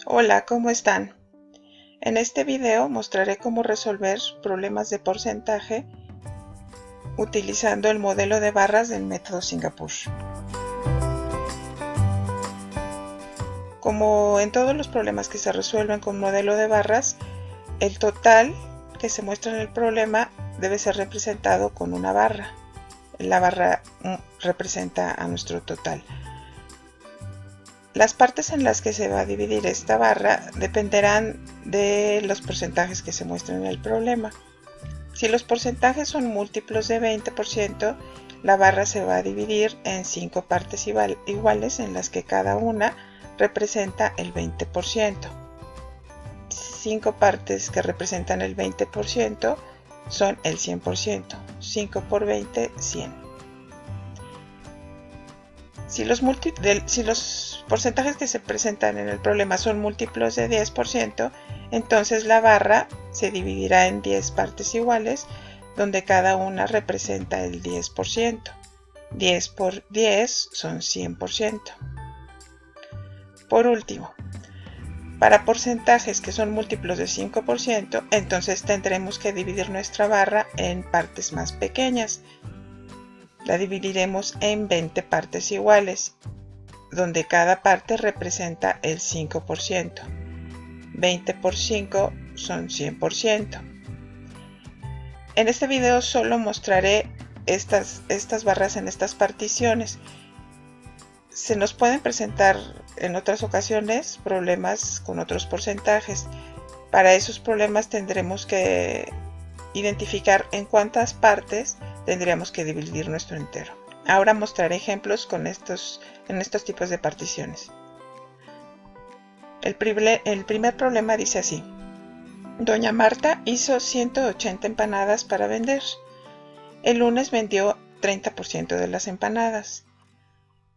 Hola, ¿cómo están? En este video mostraré cómo resolver problemas de porcentaje utilizando el modelo de barras del método Singapur. Como en todos los problemas que se resuelven con modelo de barras, el total que se muestra en el problema debe ser representado con una barra. La barra representa a nuestro total. Las partes en las que se va a dividir esta barra dependerán de los porcentajes que se muestran en el problema. Si los porcentajes son múltiplos de 20%, la barra se va a dividir en 5 partes iguales en las que cada una representa el 20%. 5 partes que representan el 20% son el 100%. 5 por 20, 100. Si los porcentajes que se presentan en el problema son múltiplos de 10%, entonces la barra se dividirá en 10 partes iguales, donde cada una representa el 10%. 10 por 10 son 100%. Por último, para porcentajes que son múltiplos de 5%, entonces tendremos que dividir nuestra barra en partes más pequeñas. La dividiremos en 20 partes iguales, donde cada parte representa el 5%. 20 por 5 son 100%. En este video solo mostraré estas barras en estas particiones. Se nos pueden presentar en otras ocasiones problemas con otros porcentajes. Para esos problemas tendremos que identificar en cuántas partes tendríamos que dividir nuestro entero. Ahora mostraré ejemplos en estos tipos de particiones. El primer problema dice así: Doña Marta hizo 180 empanadas para vender. El lunes vendió 30% de las empanadas.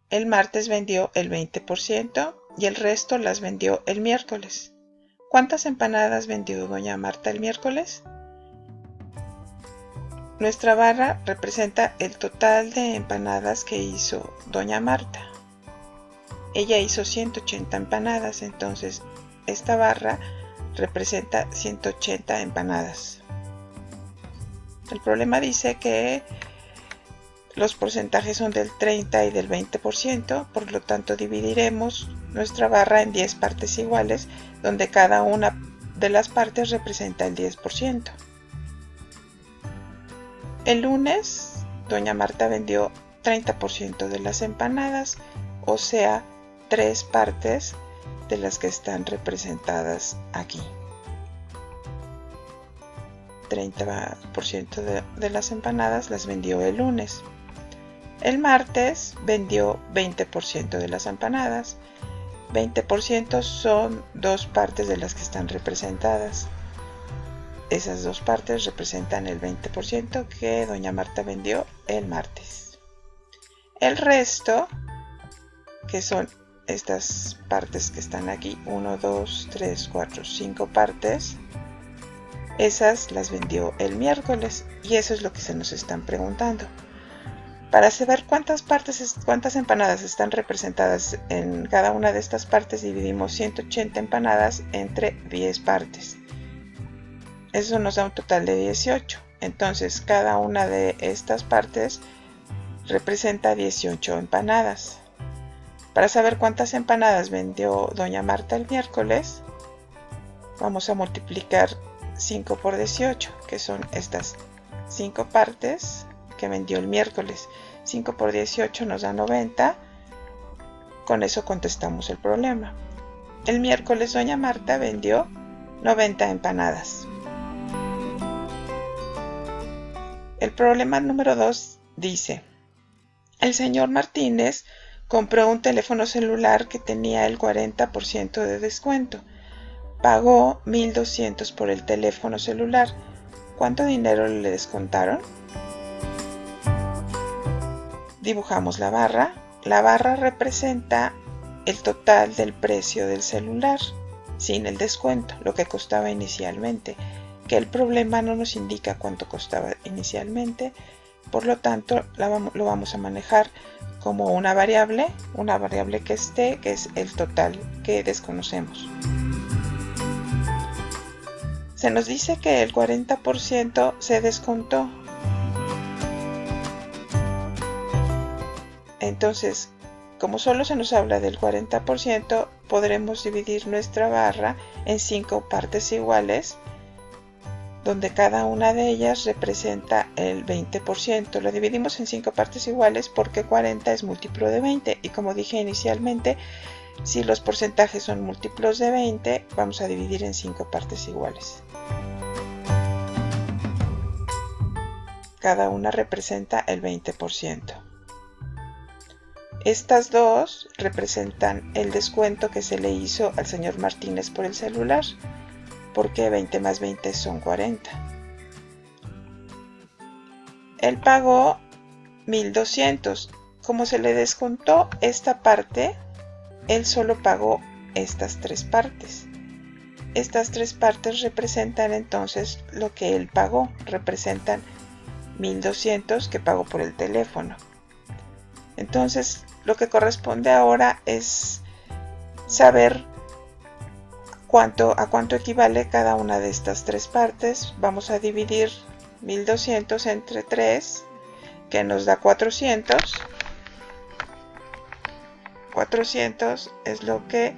El martes vendió el 20% y el resto las vendió el miércoles. ¿Cuántas empanadas vendió Doña Marta el miércoles? Nuestra barra representa el total de empanadas que hizo Doña Marta. Ella hizo 180 empanadas, entonces esta barra representa 180 empanadas. El problema dice que los porcentajes son del 30 y del 20%, por lo tanto dividiremos nuestra barra en 10 partes iguales, donde cada una de las partes representa el 10%. El lunes, Doña Marta vendió 30% de las empanadas, o sea, 3 partes de las que están representadas aquí. 30% de las empanadas las vendió el lunes. El martes vendió 20% de las empanadas. 20% son 2 partes de las que están representadas. Esas 2 partes representan el 20% que Doña Marta vendió el martes. El resto, que son estas partes que están aquí, 1, 2, 3, 4, 5 partes, esas las vendió el miércoles, y eso es lo que se nos están preguntando. Para saber cuántas empanadas están representadas en cada una de estas partes, dividimos 180 empanadas entre 10 partes. Eso nos da un total de 18. Entonces cada una de estas partes representa 18 empanadas. Para saber cuántas empanadas vendió Doña Marta el miércoles, vamos a multiplicar 5 por 18, que son estas 5 partes que vendió el miércoles. 5 por 18 nos da 90. Con eso contestamos el problema. El miércoles Doña Marta vendió 90 empanadas. El problema número 2 dice: el señor Martínez compró un teléfono celular que tenía el 40% de descuento. Pagó 1,200 por el teléfono celular. ¿Cuánto dinero le descontaron? Dibujamos la barra. La barra representa el total del precio del celular, sin el descuento, lo que costaba inicialmente. Que el problema no nos indica cuánto costaba inicialmente, Por lo tanto, lo vamos a manejar como una variable que esté, que es el total que desconocemos. Se nos dice que el 40% se descontó. Entonces, como solo se nos habla del 40%, podremos dividir nuestra barra en 5 partes iguales, donde cada una de ellas representa el 20%. Lo dividimos en 5 partes iguales porque 40 es múltiplo de 20, y como dije inicialmente, si los porcentajes son múltiplos de 20, vamos a dividir en 5 partes iguales. Cada una representa el 20%. Estas dos representan el descuento que se le hizo al señor Martínez por el celular, porque 20 más 20 son 40. Él pagó 1.200. Como se le descontó esta parte, él solo pagó estas 3 partes. Estas 3 partes representan entonces lo que él pagó, representan 1.200 que pagó por el teléfono. Entonces, lo que corresponde ahora es saber a cuánto equivale cada una de estas 3 partes. Vamos a dividir 1.200 entre 3, que nos da 400. 400 es lo que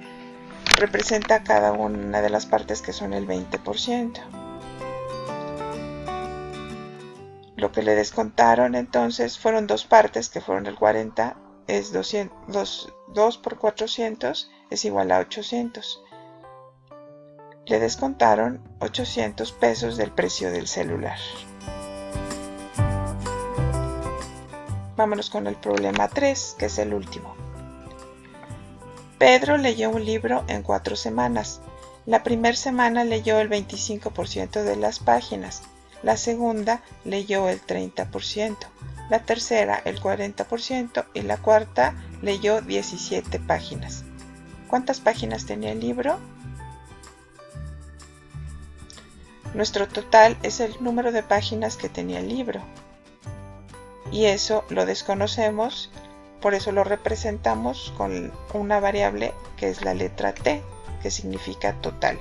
representa cada una de las partes, que son el 20%. Lo que le descontaron entonces fueron 2 partes, que fueron el 40, es 2 por 400 es igual a 800. Le descontaron 800 pesos del precio del celular. Vámonos con el problema 3, que es el último. Pedro leyó un libro en 4 semanas. La primera semana leyó el 25% de las páginas. La segunda leyó el 30%, la tercera el 40% y la cuarta leyó 17 páginas. ¿Cuántas páginas tenía el libro? Nuestro total es el número de páginas que tenía el libro. Y eso lo desconocemos, por eso lo representamos con una variable que es la letra T, que significa total.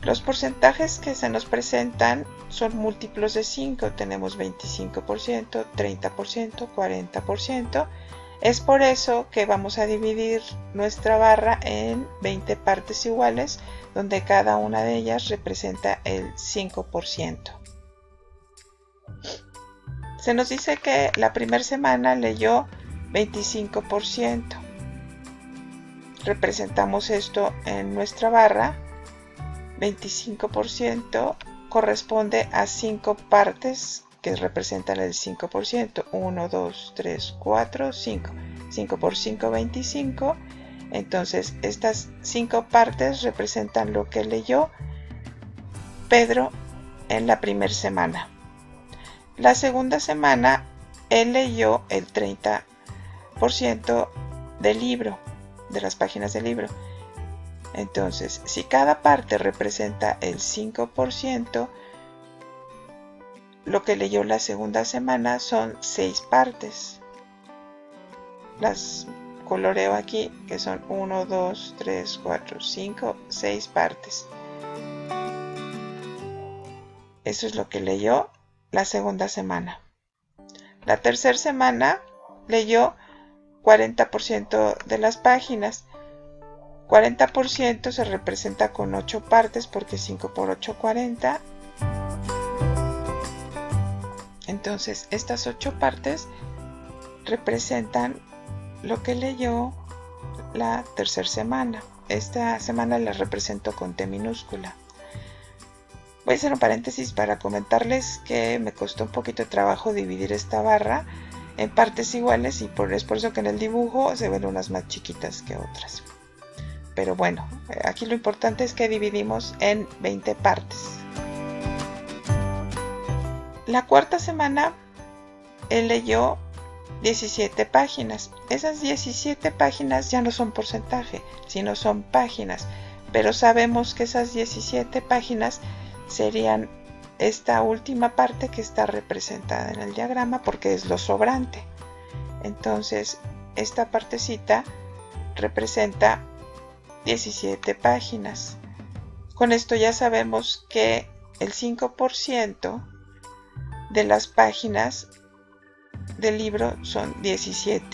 Los porcentajes que se nos presentan son múltiplos de 5. Tenemos 25%, 30%, 40%. Es por eso que vamos a dividir nuestra barra en 20 partes iguales, donde cada una de ellas representa el 5%. Se nos dice que la primera semana leyó 25%. Representamos esto en nuestra barra. 25% corresponde a 5 partes que representan el 5%. 1, 2, 3, 4, 5. 5 por 5, 25. Entonces, estas 5 partes representan lo que leyó Pedro en la primera semana. La segunda semana, él leyó el 30% del libro, de las páginas del libro. Entonces, si cada parte representa el 5%, lo que leyó la segunda semana son 6 partes. Las coloreo aquí, que son 1, 2, 3, 4, 5, 6 partes. Eso es lo que leyó la segunda semana. La tercera semana leyó 40% de las páginas. 40% se representa con 8 partes porque 5 por 8, 40. Entonces, estas 8 partes representan lo que leyó la tercera semana. Esta semana la represento con T minúscula. Voy a hacer un paréntesis para comentarles que me costó un poquito de trabajo dividir esta barra en partes iguales y es por eso que en el dibujo se ven unas más chiquitas que otras. Pero bueno, aquí lo importante es que dividimos en 20 partes. La cuarta semana él leyó 17 páginas. Esas 17 páginas ya no son porcentaje, sino son páginas. Pero sabemos que esas 17 páginas serían esta última parte que está representada en el diagrama porque es lo sobrante. Entonces esta partecita representa 17 páginas. Con esto ya sabemos que el 5% de las páginas del libro son 17.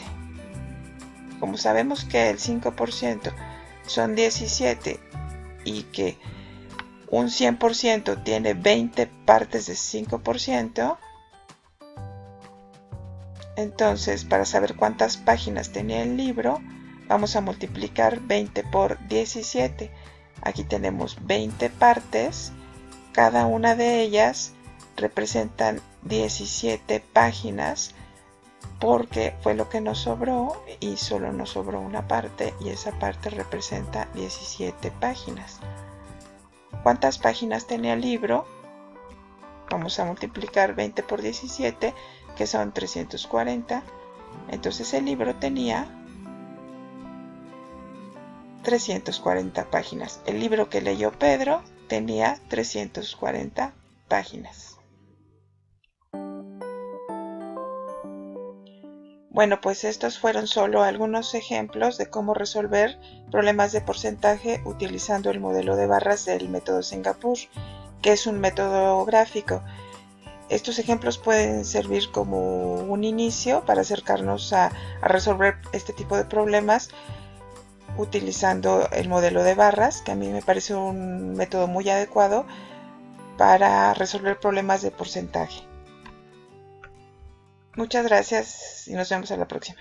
Como sabemos que el 5% son 17 y que un 100% tiene 20 partes de 5%, entonces para saber cuántas páginas tenía el libro, vamos a multiplicar 20 por 17. Aquí tenemos 20 partes, cada una de ellas representan 17 páginas, porque fue lo que nos sobró y solo nos sobró una parte y esa parte representa 17 páginas. ¿Cuántas páginas tenía el libro? Vamos a multiplicar 20 por 17, que son 340. Entonces el libro tenía 340 páginas. El libro que leyó Pedro tenía 340 páginas. Bueno, pues estos fueron solo algunos ejemplos de cómo resolver problemas de porcentaje utilizando el modelo de barras del método Singapur, que es un método gráfico. Estos ejemplos pueden servir como un inicio para acercarnos a resolver este tipo de problemas utilizando el modelo de barras, que a mí me parece un método muy adecuado para resolver problemas de porcentaje. Muchas gracias y nos vemos a la próxima.